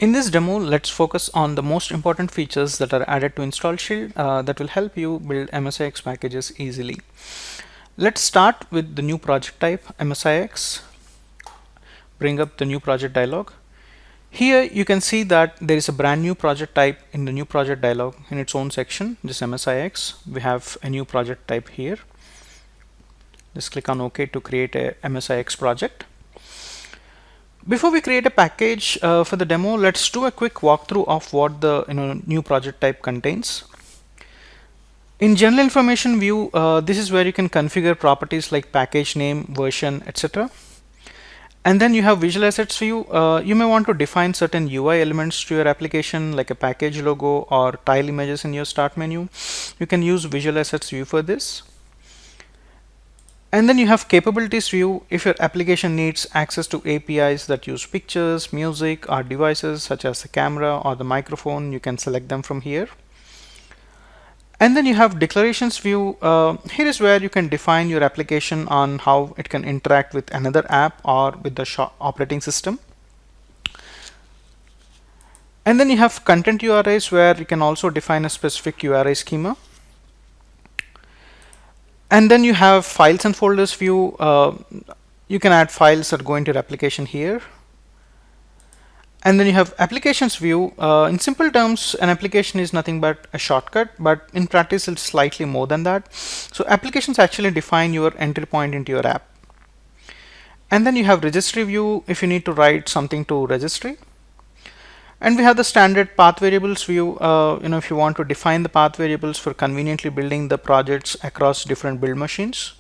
In this demo, let's focus on the most important features that are added to Install Shield that will help you build MSIX packages easily. Let's start with the new project type, MSIX. Bring up the new project dialog. Here you can see that there is a brand new project type in the new project dialog in its own section, this MSIX. We have a new project type here. Just click on OK to create a MSIX project. Before we create a package for the demo, let's do a quick walkthrough of what the new project type contains. In general information view, this is where you can configure properties like package name, version, etc. And then you have visual assets view. You may want to define certain UI elements to your application like a package logo or tile images in your start menu. You can use visual assets view for this. And then you have capabilities view. If your application needs access to APIs that use pictures, music, or devices such as the camera or the microphone, you can select them from here. And then you have declarations view. Here is where you can define your application on how it can interact with another app or with the operating system. And then you have content URIs where you can also define a specific URI schema. And then you have files and folders view. You can add files that go into your application here. And then you have applications view. In simple terms, an application is nothing but a shortcut, but in practice it's slightly more than that. So applications actually define your entry point into your app. And then you have registry view if you need to write something to registry. And we have the standard path variables view. If you want to define the path variables for conveniently building the projects across different build machines.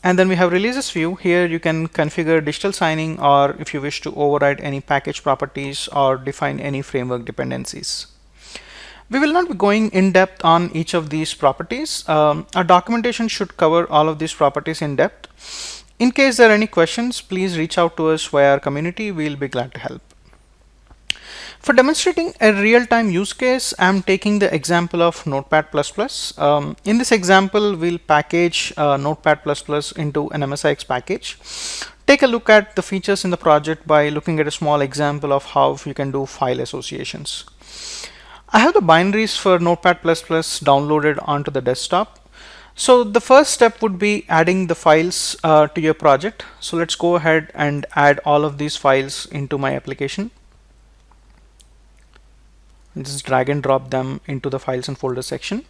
And then we have releases view. Here you can configure digital signing, or if you wish to override any package properties or define any framework dependencies. We will not be going in depth on each of these properties. Our documentation should cover all of these properties in depth. In case there are any questions, please reach out to us via our community. We'll be glad to help. For demonstrating a real-time use case, I'm taking the example of Notepad++. In this example, we'll package Notepad++ into an MSIX package. Take a look at the features in the project by looking at a small example of how you can do file associations. I have the binaries for Notepad++ downloaded onto the desktop. So the first step would be adding the files to your project. So let's go ahead and add all of these files into my application. Just drag and drop them into the files and folders section.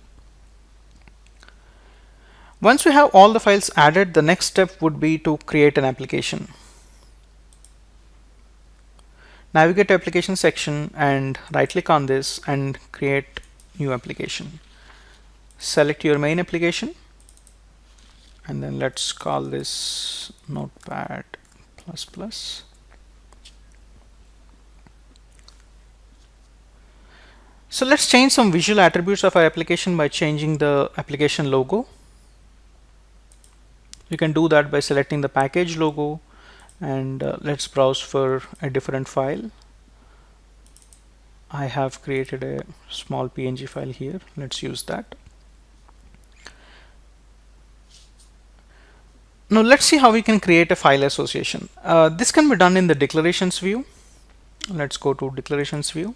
Once we have all the files added, the next step would be to create an application. Navigate to application section and right click on this and create new application. Select your main application and then let's call this Notepad++. So let's change some visual attributes of our application by changing the application logo. You can do that by selecting the package logo and let's browse for a different file. I have created a small PNG file here. Let's use that. Now let's see how we can create a file association. This can be done in the declarations view. Let's go to declarations view.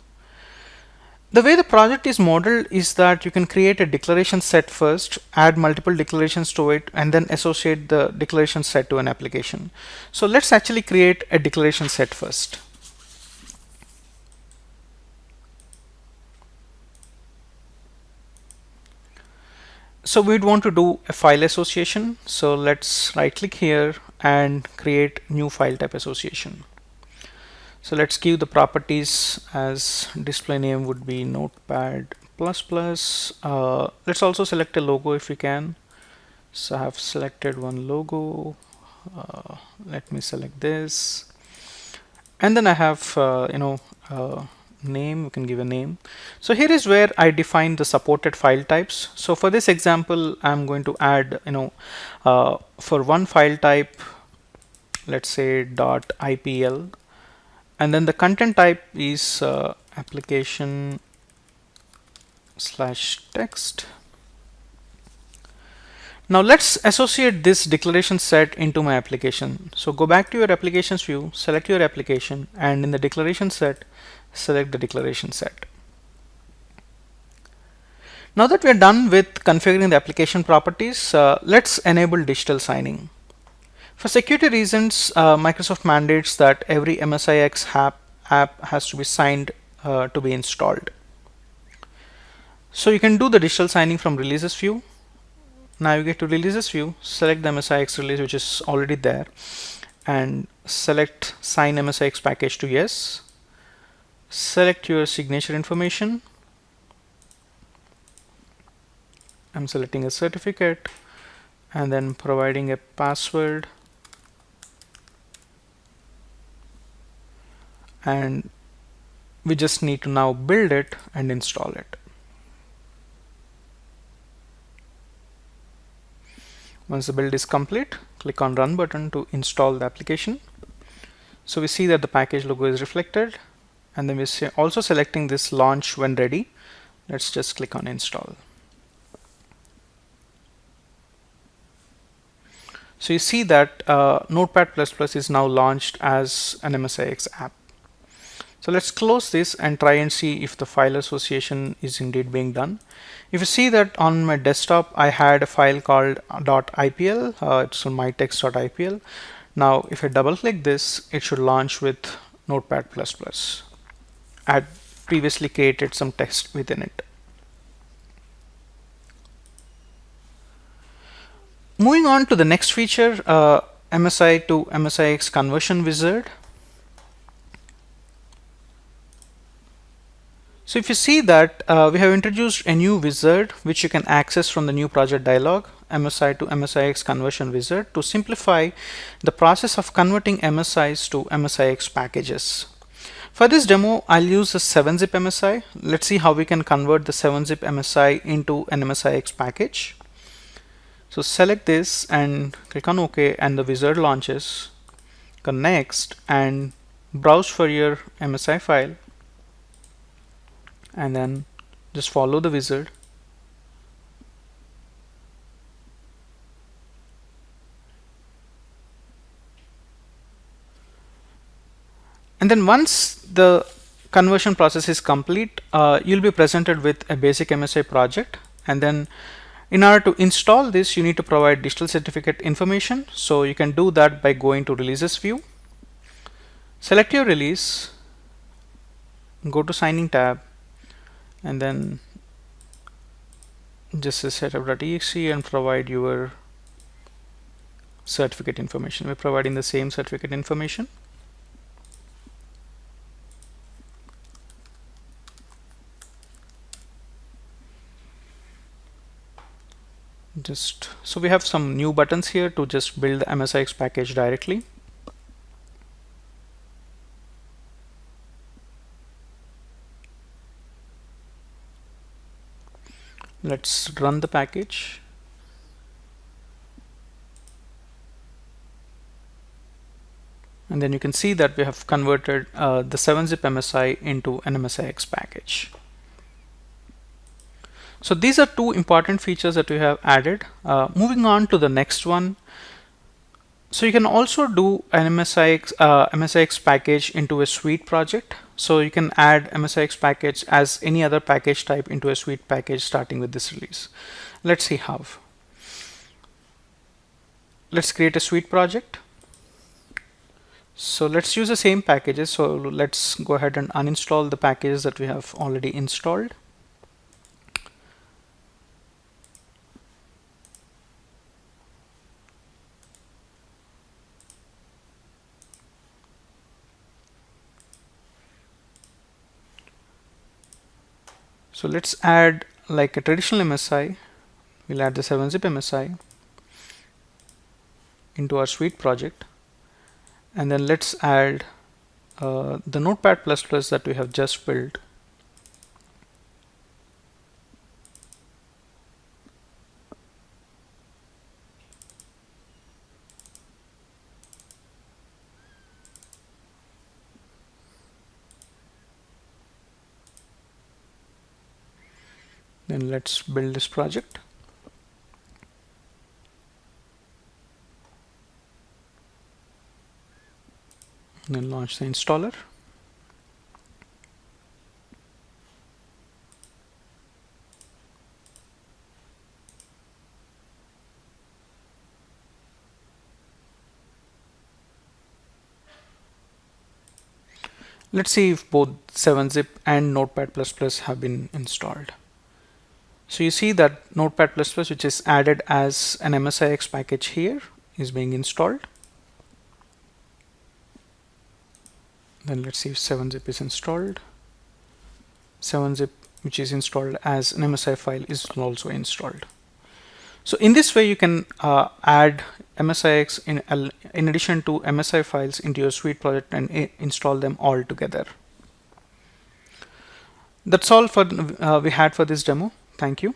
The way the project is modeled is that you can create a declaration set first, add multiple declarations to it, and then associate the declaration set to an application. So let's actually create a declaration set first. So we'd want to do a file association. So let's right click here and create new file type association. So let's give the properties as display name would be Notepad++. Let's also select a logo if we can. So I have selected one logo. Let me select this. And then I have, name, we can give a name. So here is where I define the supported file types. So for this example, I'm going to add, for one file type, let's say .ipl. And then the content type is application/text. Now let's associate this declaration set into my application. So go back to your applications view, select your application, and in the declaration set, select the declaration set. Now that we are done with configuring the application properties, let's enable digital signing. For security reasons, Microsoft mandates that every MSIX app has to be signed to be installed. So you can do the digital signing from releases view. Navigate to releases view, select the MSIX release which is already there, and select sign MSIX package to yes. Select your signature information. I'm selecting a certificate and then providing a password, and we just need to now build it and install it. Once the build is complete, click on Run button to install the application. So we see that the package logo is reflected, and then we're also selecting this launch when ready. Let's just click on install. So you see that Notepad++ is now launched as an MSIX app. So let's close this and try and see if the file association is indeed being done. If you see that on my desktop, I had a file called .ipl, it's on mytext.ipl. Now, if I double click this, it should launch with Notepad++. I had previously created some text within it. Moving on to the next feature, MSI to MSIX conversion wizard. So if you see that we have introduced a new wizard which you can access from the new project dialog, MSI to MSIX conversion wizard, to simplify the process of converting MSIs to MSIX packages. For this demo, I'll use the 7-zip MSI. Let's see how we can convert the 7-zip MSI into an MSIX package. So select this and click on OK, and the wizard launches. Go next and browse for your MSI file, and then just follow the wizard. And then once the conversion process is complete, you'll be presented with a basic MSI project. And then in order to install this, you need to provide digital certificate information. So you can do that by going to releases view, select your release, go to signing tab, and then just setup.exe and provide your certificate information. We're providing the same certificate information. So we have some new buttons here to just build the MSIX package directly. Let's run the package. And then you can see that we have converted the 7-zip MSI into an MSIX package. So these are two important features that we have added. Moving on to the next one. So you can also do an MSIX package into a suite project. So you can add MSIX package as any other package type into a suite package starting with this release. Let's see how. Let's create a suite project. So let's use the same packages. So let's go ahead and uninstall the packages that we have already installed. So let's add like a traditional MSI. We'll add the 7-zip MSI into our suite project, and then let's add the Notepad++ that we have just built. Then let's build this project. and then launch the installer. Let's see if both 7-zip and Notepad++ have been installed. So you see that Notepad++, which is added as an MSIX package here, is being installed. Then let's see if 7-zip is installed. 7-zip, which is installed as an MSI file, is also installed. So in this way, you can add MSIX in addition to MSI files into your Suite project and install them all together. That's all for we had for this demo. Thank you.